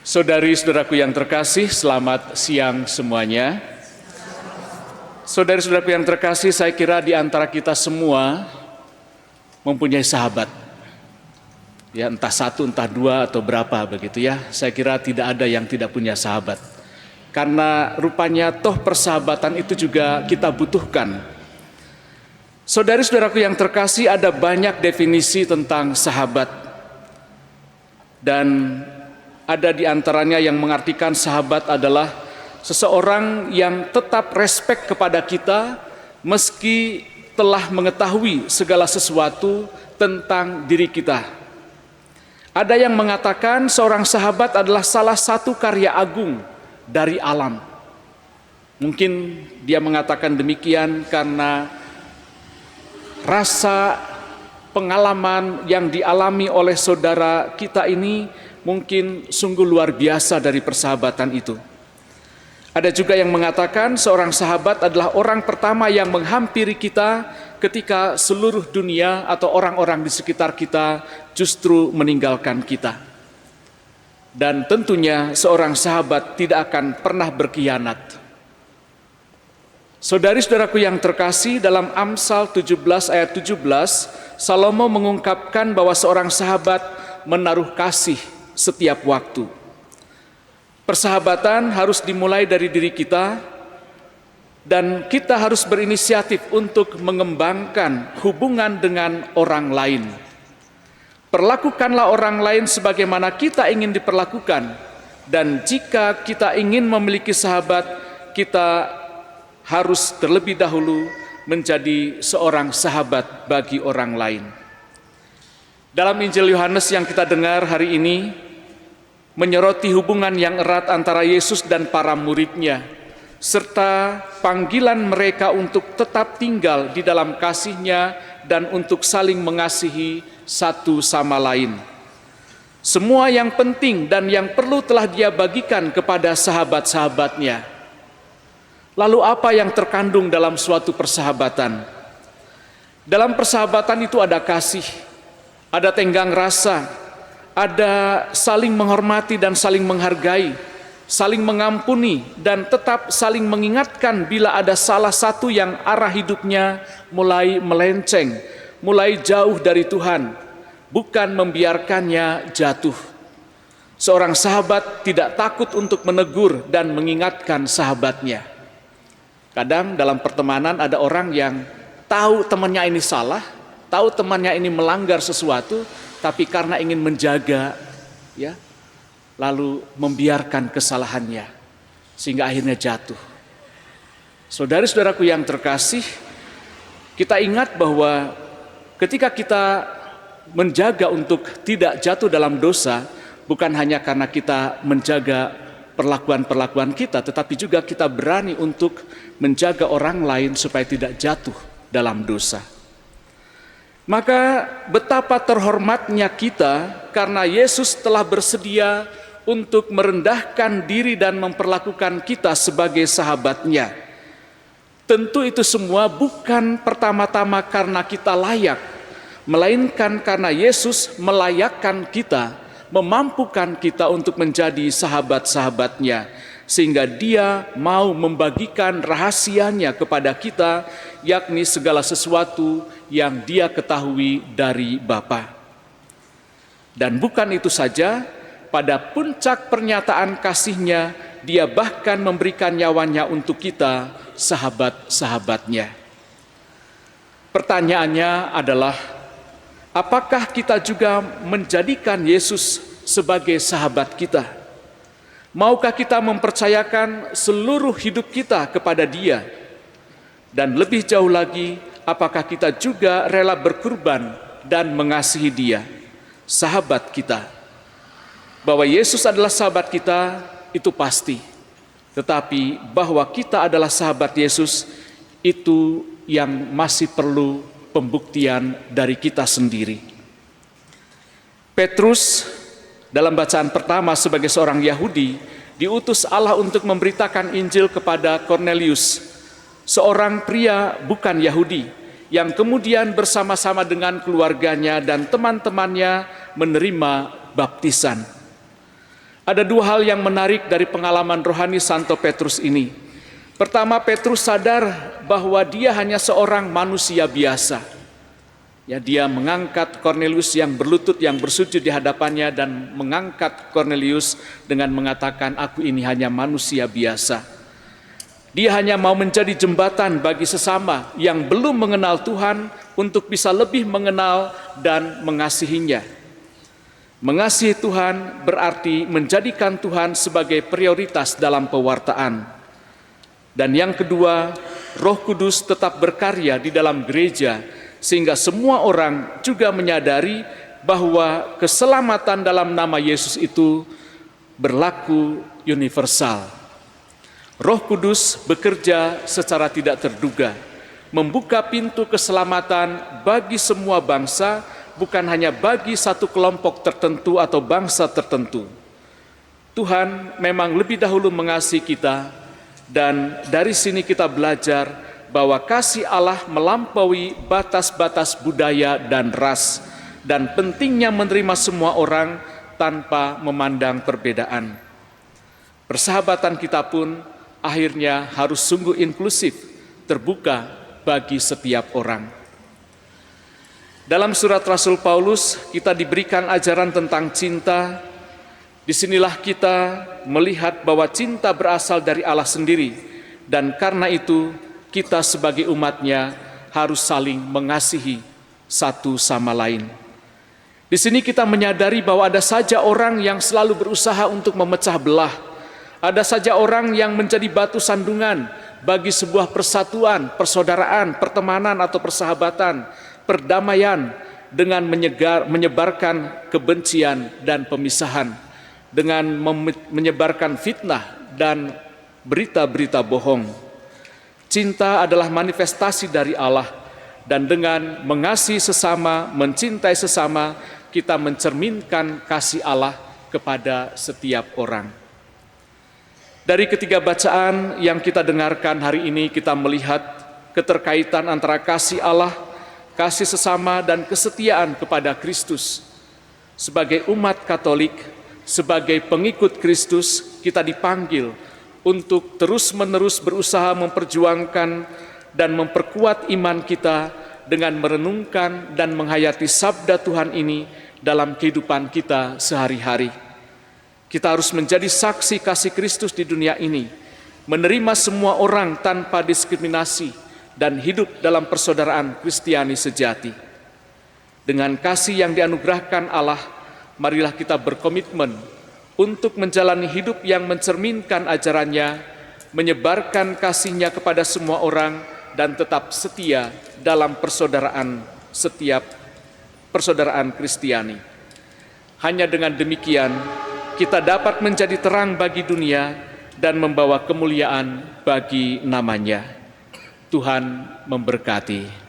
Saudari-saudaraku yang terkasih, selamat siang semuanya. Saudari-saudaraku yang terkasih, saya kira di antara kita semua mempunyai sahabat. Ya, entah satu, entah dua, atau berapa begitu ya. Saya kira tidak ada yang tidak punya sahabat. Karena rupanya toh persahabatan itu juga kita butuhkan. Saudari-saudaraku yang terkasih, ada banyak definisi tentang sahabat. Dan ada di antaranya yang mengartikan sahabat adalah seseorang yang tetap respek kepada kita meski telah mengetahui segala sesuatu tentang diri kita. Ada yang mengatakan seorang sahabat adalah salah satu karya agung dari alam. Mungkin dia mengatakan demikian karena rasa pengalaman yang dialami oleh saudara kita ini mungkin sungguh luar biasa dari persahabatan itu. Ada juga yang mengatakan seorang sahabat adalah orang pertama yang menghampiri kita ketika seluruh dunia atau orang-orang di sekitar kita justru meninggalkan kita. Dan tentunya seorang sahabat tidak akan pernah berkhianat. Saudari-saudaraku yang terkasih, dalam Amsal 17 ayat 17, Salomo mengungkapkan bahwa seorang sahabat menaruh kasih setiap waktu. Persahabatan harus dimulai dari diri kita, dan kita harus berinisiatif untuk mengembangkan hubungan dengan orang lain. Perlakukanlah orang lain sebagaimana kita ingin diperlakukan, dan jika kita ingin memiliki sahabat, kita harus terlebih dahulu menjadi seorang sahabat bagi orang lain. Dalam Injil Yohanes yang kita dengar hari ini, menyoroti hubungan yang erat antara Yesus dan para muridnya, serta panggilan mereka untuk tetap tinggal di dalam kasih-Nya dan untuk saling mengasihi satu sama lain. Semua yang penting dan yang perlu telah Dia bagikan kepada sahabat-sahabatnya. Lalu apa yang terkandung dalam suatu persahabatan? Dalam persahabatan itu ada kasih, ada tenggang rasa, ada saling menghormati dan saling menghargai, saling mengampuni, dan tetap saling mengingatkan bila ada salah satu yang arah hidupnya mulai melenceng, mulai jauh dari Tuhan, bukan membiarkannya jatuh. Seorang sahabat tidak takut untuk menegur dan mengingatkan sahabatnya. Kadang dalam pertemanan ada orang yang tahu temannya ini salah, tahu temannya ini melanggar sesuatu, tapi karena ingin menjaga, ya, lalu membiarkan kesalahannya sehingga akhirnya jatuh. Saudari-saudaraku yang terkasih, kita ingat bahwa ketika kita menjaga untuk tidak jatuh dalam dosa, bukan hanya karena kita menjaga perlakuan-perlakuan kita, tetapi juga kita berani untuk menjaga orang lain supaya tidak jatuh dalam dosa. Maka betapa terhormatnya kita karena Yesus telah bersedia untuk merendahkan diri dan memperlakukan kita sebagai sahabatnya. Tentu itu semua bukan pertama-tama karena kita layak, melainkan karena Yesus melayakkan kita, memampukan kita untuk menjadi sahabat-sahabatnya, sehingga Dia mau membagikan rahasianya kepada kita, yakni segala sesuatu yang Dia ketahui dari Bapa. Dan bukan itu saja, pada puncak pernyataan kasih-Nya, Dia bahkan memberikan nyawanya untuk kita, sahabat-sahabatnya. Pertanyaannya adalah, apakah kita juga menjadikan Yesus sebagai sahabat kita? Maukah kita mempercayakan seluruh hidup kita kepada Dia? Dan lebih jauh lagi, apakah kita juga rela berkorban dan mengasihi Dia, sahabat kita? Bahwa Yesus adalah sahabat kita, itu pasti. Tetapi bahwa kita adalah sahabat Yesus, itu yang masih perlu pembuktian dari kita sendiri. Petrus dalam bacaan pertama sebagai seorang Yahudi diutus Allah untuk memberitakan Injil kepada Kornelius, seorang pria bukan Yahudi yang kemudian bersama-sama dengan keluarganya dan teman-temannya menerima baptisan. Ada dua hal yang menarik dari pengalaman rohani Santo Petrus ini. Pertama, Petrus sadar bahwa dia hanya seorang manusia biasa. Ya, dia mengangkat Kornelius yang berlutut, yang bersujud di hadapannya, dan mengangkat Kornelius dengan mengatakan, "Aku ini hanya manusia biasa." Dia hanya mau menjadi jembatan bagi sesama yang belum mengenal Tuhan untuk bisa lebih mengenal dan mengasihinya. Mengasihi Tuhan berarti menjadikan Tuhan sebagai prioritas dalam pewartaan. Dan yang kedua, Roh Kudus tetap berkarya di dalam gereja sehingga semua orang juga menyadari bahwa keselamatan dalam nama Yesus itu berlaku universal. Roh Kudus bekerja secara tidak terduga, membuka pintu keselamatan bagi semua bangsa, bukan hanya bagi satu kelompok tertentu atau bangsa tertentu. Tuhan memang lebih dahulu mengasihi kita, dan dari sini kita belajar bahwa kasih Allah melampaui batas-batas budaya dan ras, dan pentingnya menerima semua orang tanpa memandang perbedaan. Persahabatan kita pun akhirnya harus sungguh inklusif, terbuka bagi setiap orang. Dalam surat Rasul Paulus, kita diberikan ajaran tentang cinta. Disinilah kita melihat bahwa cinta berasal dari Allah sendiri, dan karena itu kita sebagai umatnya harus saling mengasihi satu sama lain. Di sini kita menyadari bahwa ada saja orang yang selalu berusaha untuk memecah belah. Ada saja orang yang menjadi batu sandungan bagi sebuah persatuan, persaudaraan, pertemanan atau persahabatan, perdamaian, dengan menyebarkan kebencian dan pemisahan, dengan menyebarkan fitnah dan berita-berita bohong. Cinta adalah manifestasi dari Allah, dan dengan mengasihi sesama, mencintai sesama, kita mencerminkan kasih Allah kepada setiap orang. Dari ketiga bacaan yang kita dengarkan hari ini, kita melihat keterkaitan antara kasih Allah, kasih sesama, dan kesetiaan kepada Kristus. Sebagai umat Katolik, sebagai pengikut Kristus, kita dipanggil untuk terus-menerus berusaha memperjuangkan dan memperkuat iman kita dengan merenungkan dan menghayati sabda Tuhan ini dalam kehidupan kita sehari-hari. Kita harus menjadi saksi kasih Kristus di dunia ini, menerima semua orang tanpa diskriminasi, dan hidup dalam persaudaraan Kristiani sejati. Dengan kasih yang dianugerahkan Allah, marilah kita berkomitmen untuk menjalani hidup yang mencerminkan ajarannya, menyebarkan kasih-Nya kepada semua orang, dan tetap setia dalam persaudaraan Kristiani. Hanya dengan demikian, kita dapat menjadi terang bagi dunia dan membawa kemuliaan bagi nama-Nya. Tuhan memberkati.